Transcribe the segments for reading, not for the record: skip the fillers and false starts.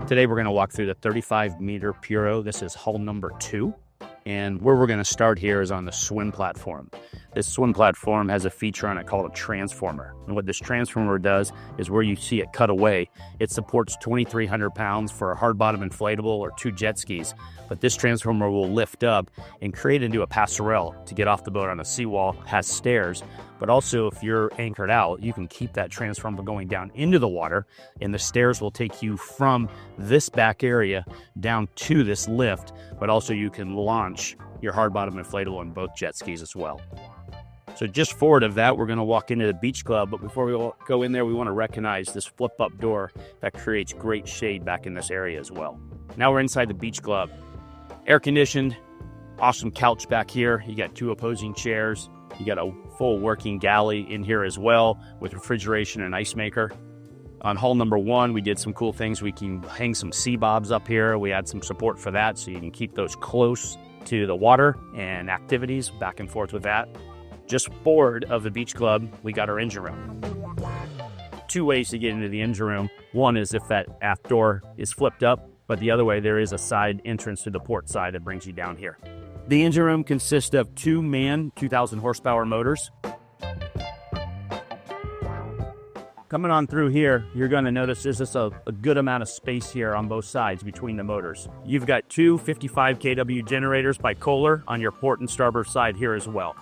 Today we're going to walk through the 35M Puro. This is hull number 2. And where we're going to start here is on the swim platform. This swim platform has a feature on it called a transformer. And what this transformer does is where you see it cut away, it supports 2,300 pounds for a hard bottom inflatable or 2 jet skis. But this transformer will lift up and create into a passerelle to get off the boat on a seawall, has stairs. But also if you're anchored out, you can keep that transformer going down into the water, and the stairs will take you from this back area down to this lift, but also you can launch your hard bottom inflatable on both jet skis as well. So just forward of that, we're going to walk into the beach club, but before we go in there, we want to recognize this flip-up door that creates great shade back in this area as well. Now we're inside the beach club. Air-conditioned, awesome couch back here. You got 2 opposing chairs. You got a full working galley in here as well with refrigeration and ice maker. On hull number 1, we did some cool things. We can hang some sea bobs up here. We had some support for that, so you can keep those close to the water and activities back and forth with that. Just forward of the beach club, we got our engine room. 2 ways to get into the engine room. One is if that aft door is flipped up, but the other way, there is a side entrance to the port side that brings you down here. The engine room consists of 2 MAN 2,000 horsepower motors. Coming on through here, you're going to notice there's just a good amount of space here on both sides between the motors. You've got 2 55 kW generators by Kohler on your port and starboard side here as well.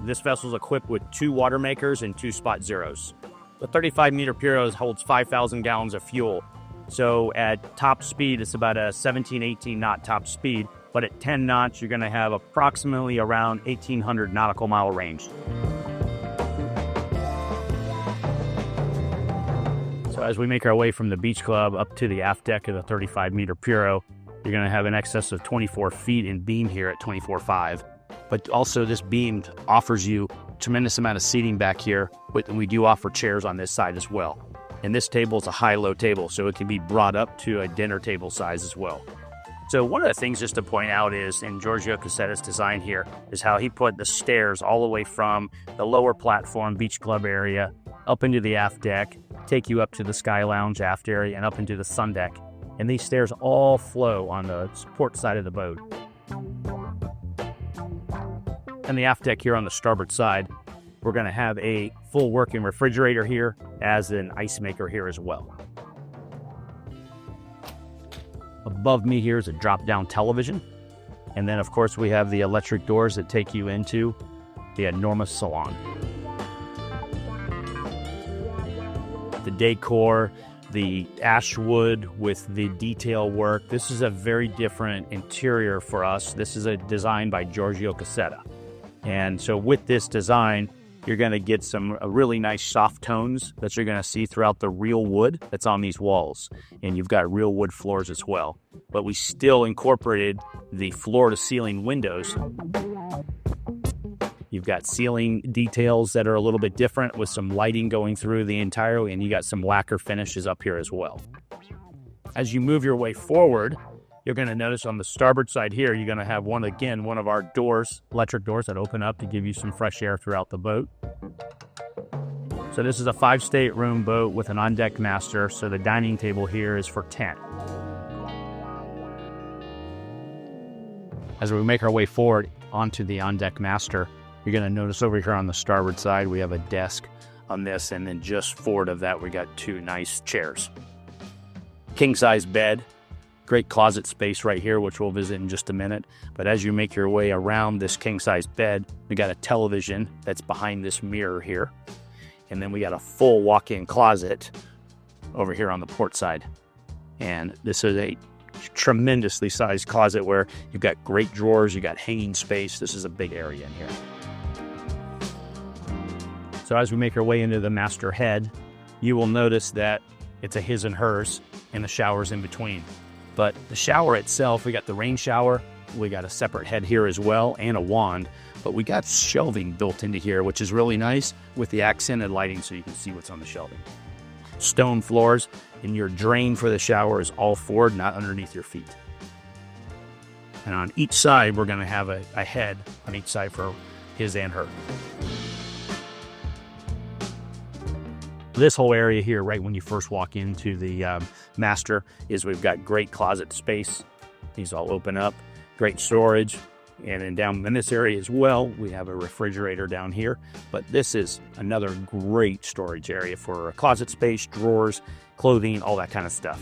This vessel is equipped with 2 water makers and 2 spot zeros. The 35M Puro holds 5,000 gallons of fuel. So at top speed, it's about a 17-18 knot top speed. But at 10 knots, you're going to have approximately around 1,800 nautical mile range. So as we make our way from the beach club up to the aft deck of the 35M Puro, you're going to have an excess of 24 feet in beam here at 24.5. But also this beam offers you a tremendous amount of seating back here, and we do offer chairs on this side as well. And this table is a high-low table, so it can be brought up to a dinner table size as well. So one of the things just to point out is, in Giorgio Cassetta's design here, is how he put the stairs all the way from the lower platform beach club area up into the aft deck, take you up to the sky lounge aft area and up into the sun deck. And these stairs all flow on the port side of the boat. And the aft deck here on the starboard side, we're going to have a full working refrigerator here as an ice maker here as well. Above me here is a drop-down television. And then, of course, we have the electric doors that take you into the enormous salon. The decor, the ash wood with the detail work. This is a very different interior for us. This is a design by Giorgio Cassetta. And so with this design, you're going to get some really nice soft tones that you're going to see throughout the real wood that's on these walls. And you've got real wood floors as well. But we still incorporated the floor-to-ceiling windows. You've got ceiling details that are a little bit different with some lighting going through the entire, and you got some lacquer finishes up here as well. As you move your way forward, you're going to notice on the starboard side here, you're going to have one of our doors, electric doors that open up to give you some fresh air throughout the boat. So this is a 5-stateroom boat with an on-deck master, so the dining table here is for 10. As we make our way forward onto the on-deck master, you're going to notice over here on the starboard side, we have a desk on this, and then just forward of that, we got 2 nice chairs. King-size bed. Great closet space right here, which we'll visit in just a minute. But as you make your way around this king-size bed, we got a television that's behind this mirror here. And then we got a full walk-in closet over here on the port side. And this is a tremendously sized closet where you've got great drawers, you got hanging space. This is a big area in here. So as we make our way into the master head, you will notice that it's a his and hers and the showers in between. But the shower itself, we got the rain shower, we got a separate head here as well, and a wand. But we got shelving built into here, which is really nice with the accented lighting so you can see what's on the shelving. Stone floors, and your drain for the shower is all forward, not underneath your feet. And on each side, we're going to have a head on each side for his and her. This whole area here, right when you first walk into the master, is we've got great closet space. These all open up, great storage. And then down in this area as well, we have a refrigerator down here. But this is another great storage area for closet space, drawers, clothing, all that kind of stuff.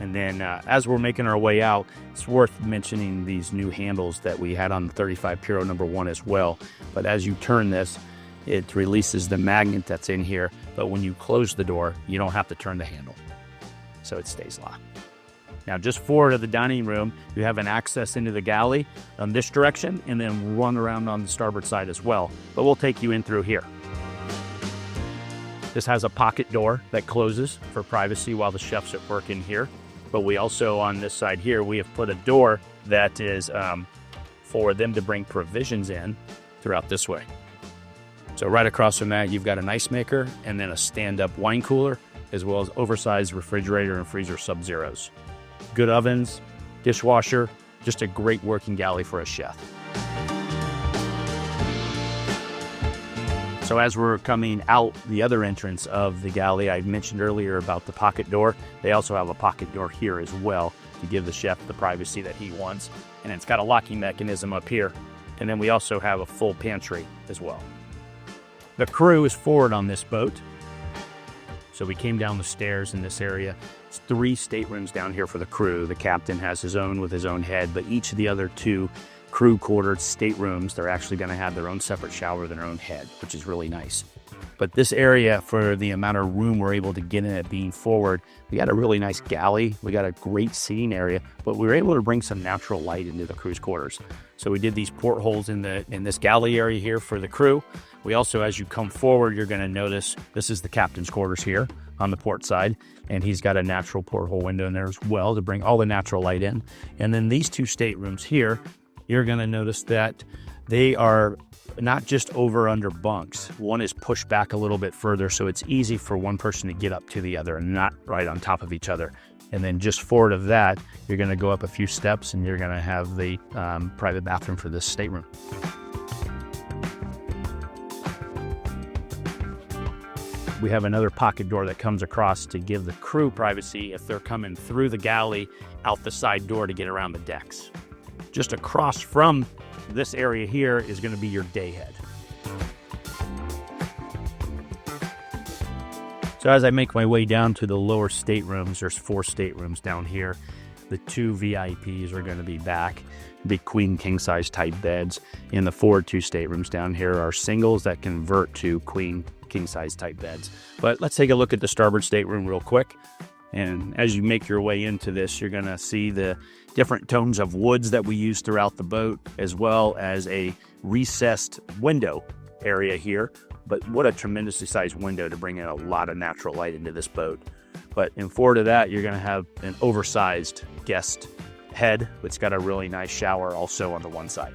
And then as we're making our way out, it's worth mentioning these new handles that we had on the 35 Puro #1 as well. But as you turn this, it releases the magnet that's in here. But when you close the door, you don't have to turn the handle. So it stays locked. Now, just forward of the dining room, you have an access into the galley on this direction and then run around on the starboard side as well. But we'll take you in through here. This has a pocket door that closes for privacy while the chef's at work in here. But we also, on this side here, we have put a door that is for them to bring provisions in throughout this way. So right across from that, you've got an ice maker and then a stand-up wine cooler, as well as oversized refrigerator and freezer sub-zeros. Good ovens, dishwasher, just a great working galley for a chef. So as we're coming out the other entrance of the galley, I mentioned earlier about the pocket door. They also have a pocket door here as well to give the chef the privacy that he wants. And it's got a locking mechanism up here. And then we also have a full pantry as well. The crew is forward on this boat. So we came down the stairs in this area. It's 3 staterooms down here for the crew. The captain has his own with his own head, but each of the other 2 crew quartered staterooms, they're actually going to have their own separate shower with their own head, which is really nice. But this area, for the amount of room we're able to get in it being forward, we got a really nice galley. We got a great seating area, but we were able to bring some natural light into the crew's quarters. So we did these portholes in this galley area here for the crew. We also, as you come forward, you're going to notice this is the captain's quarters here on the port side, and he's got a natural porthole window in there as well to bring all the natural light in. And then these 2 staterooms here, you're going to notice that they are not just over under bunks. One is pushed back a little bit further, so it's easy for one person to get up to the other and not right on top of each other. And then just forward of that, you're going to go up a few steps and you're going to have the private bathroom for this stateroom. We have another pocket door that comes across to give the crew privacy if they're coming through the galley out the side door to get around the decks. Just across from this area here is going to be your day head. So as I make my way down to the lower staterooms, there's 4 staterooms down here. The 2 VIPs are going to be back, big queen king size type beds. In the forward 2 staterooms down here are singles that convert to queen king size type beds. But let's take a look at the starboard stateroom real quick. And as you make your way into this, you're going to see the different tones of woods that we use throughout the boat, as well as a recessed window area here. But what a tremendously sized window to bring in a lot of natural light into this boat. But in forward of that, you're going to have an oversized guest head. It's got a really nice shower also on the one side.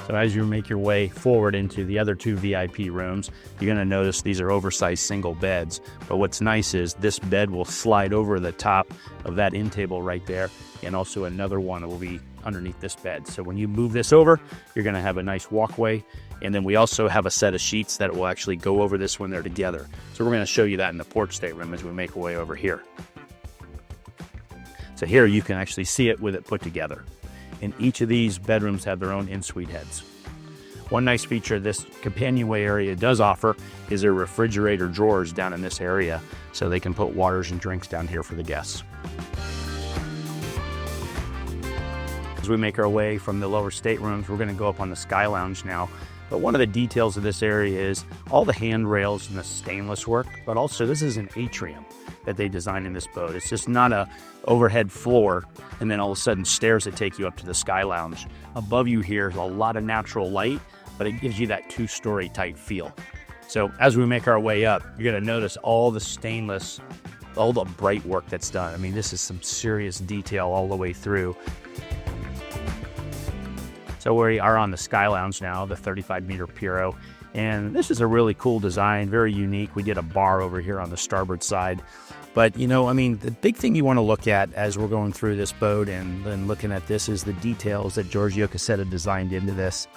So as you make your way forward into the other 2 VIP rooms, you're going to notice these are oversized single beds. But what's nice is this bed will slide over the top of that end table right there, and also another one will be underneath this bed. So when you move this over, you're going to have a nice walkway. And then we also have a set of sheets that will actually go over this when they're together. So we're going to show you that in the port stateroom as we make our way over here. So here you can actually see it with it put together. And each of these bedrooms have their own in-suite heads. One nice feature this companionway area does offer is their refrigerator drawers down in this area, so they can put waters and drinks down here for the guests. As we make our way from the lower staterooms, we're going to go up on the Sky Lounge now. But one of the details of this area is all the handrails and the stainless work, but also this is an atrium that they designed in this boat. It's just not a overhead floor and then all of a sudden stairs that take you up to the Sky Lounge. Above you here is a lot of natural light, but it gives you that 2-story type feel. So as we make our way up, you're going to notice all the stainless, all the bright work that's done. I mean, this is some serious detail all the way through. So we are on the Sky Lounge now, the 35M Puro. And this is a really cool design, very unique. We did a bar over here on the starboard side. But, you know, I mean, the big thing you want to look at as we're going through this boat and then looking at this is the details that Giorgio Cassetta designed into this.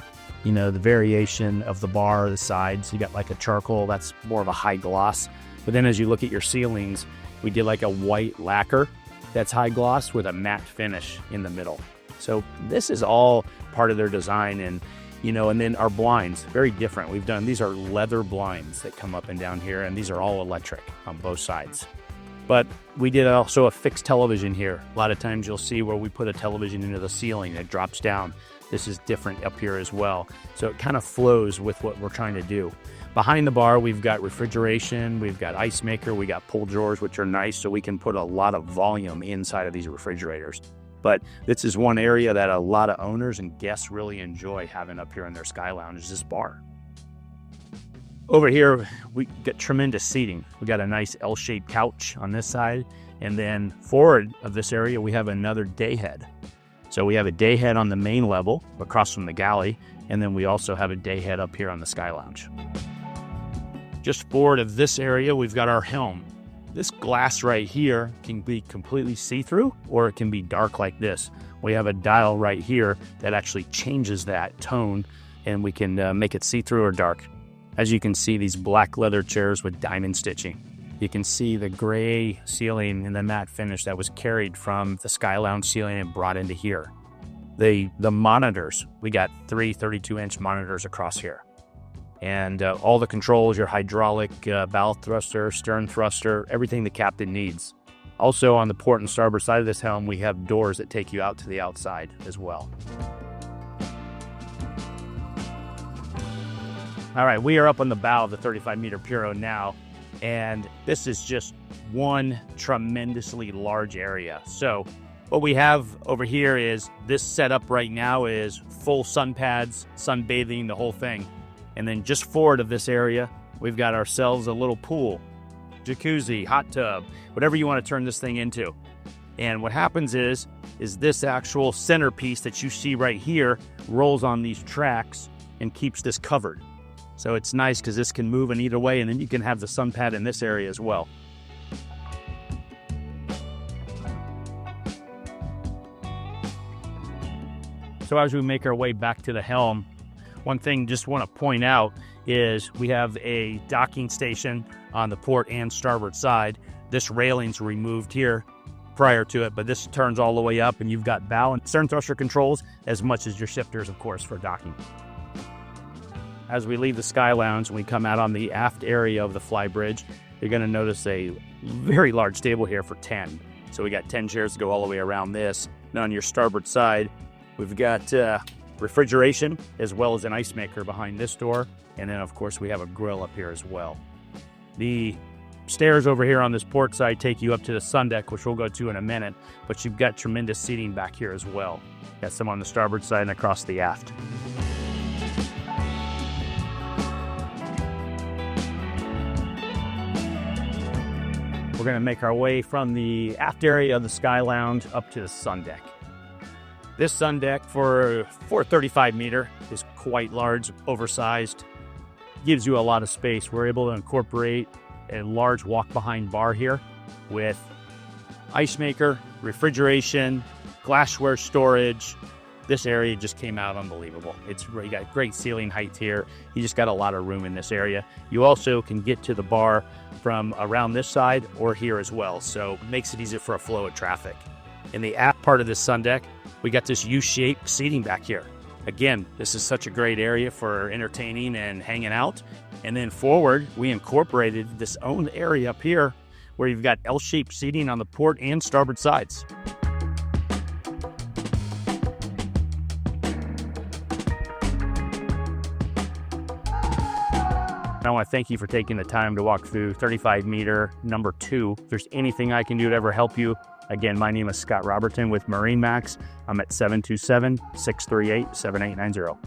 you know, the variation of the bar, the sides. You got like a charcoal, that's more of a high gloss. But then as you look at your ceilings, we did like a white lacquer that's high gloss with a matte finish in the middle. So this is all part of their design. And, you know, and then our blinds, very different. These are leather blinds that come up and down here, and these are all electric on both sides. But we did also a fixed television here. A lot of times you'll see where we put a television into the ceiling, it drops down. This is different up here as well. So it kind of flows with what we're trying to do. Behind the bar, we've got refrigeration, we've got ice maker, we got pull drawers, which are nice, so we can put a lot of volume inside of these refrigerators. But this is one area that a lot of owners and guests really enjoy having up here in their Sky Lounge, is this bar. Over here, we got tremendous seating. We got a nice L-shaped couch on this side, and then forward of this area, we have another day head. So we have a day head on the main level across from the galley, and then we also have a day head up here on the Sky Lounge. Just forward of this area, we've got our helm. This glass right here can be completely see-through, or it can be dark like this. We have a dial right here that actually changes that tone, and we can make it see-through or dark. As you can see, these black leather chairs with diamond stitching. You can see the gray ceiling and the matte finish that was carried from the Sky Lounge ceiling and brought into here. The monitors, we got 3 32-inch monitors across here. And all the controls, your hydraulic bow thruster, stern thruster, everything the captain needs. Also on the port and starboard side of this helm, we have doors that take you out to the outside as well. All right, we are up on the bow of the 35M Puro now, and this is just one tremendously large area. So what we have over here is this setup right now is full sun pads, sunbathing, the whole thing. And then just forward of this area, we've got ourselves a little pool, jacuzzi, hot tub, whatever you want to turn this thing into. And what happens is this actual centerpiece that you see right here rolls on these tracks and keeps this covered. So it's nice because this can move in either way, and then you can have the sun pad in this area as well. So as we make our way back to the helm, one thing just want to point out is we have a docking station on the port and starboard side. This railing's removed here prior to it, but this turns all the way up, and you've got bow and stern thruster controls as much as your shifters, of course, for docking. As we leave the Sky Lounge and we come out on the aft area of the flybridge, you're going to notice a very large table here for 10. So we got 10 chairs to go all the way around this. And on your starboard side, we've got refrigeration as well as an ice maker behind this door. And then, of course, we have a grill up here as well. The stairs over here on this port side take you up to the sun deck, which we'll go to in a minute. But you've got tremendous seating back here as well. Got some on the starboard side and across the aft. We're going to make our way from the aft area of the Sky Lounge up to the sun deck. This sun deck for 35M is quite large, oversized, gives you a lot of space. We're able to incorporate a large walk-behind bar here with ice maker, refrigeration, glassware storage. This area just came out unbelievable. You got great ceiling height here. You just got a lot of room in this area. You also can get to the bar from around this side or here as well, so it makes it easier for a flow of traffic. In the aft part of this sun deck, we got this U-shaped seating back here. Again, this is such a great area for entertaining and hanging out. And then forward, we incorporated this own area up here where you've got L-shaped seating on the port and starboard sides. I want to thank you for taking the time to walk through 35M number 2. If there's anything I can do to ever help you, again, my name is Scott Roberton with MarineMax. I'm at 727-638-7890.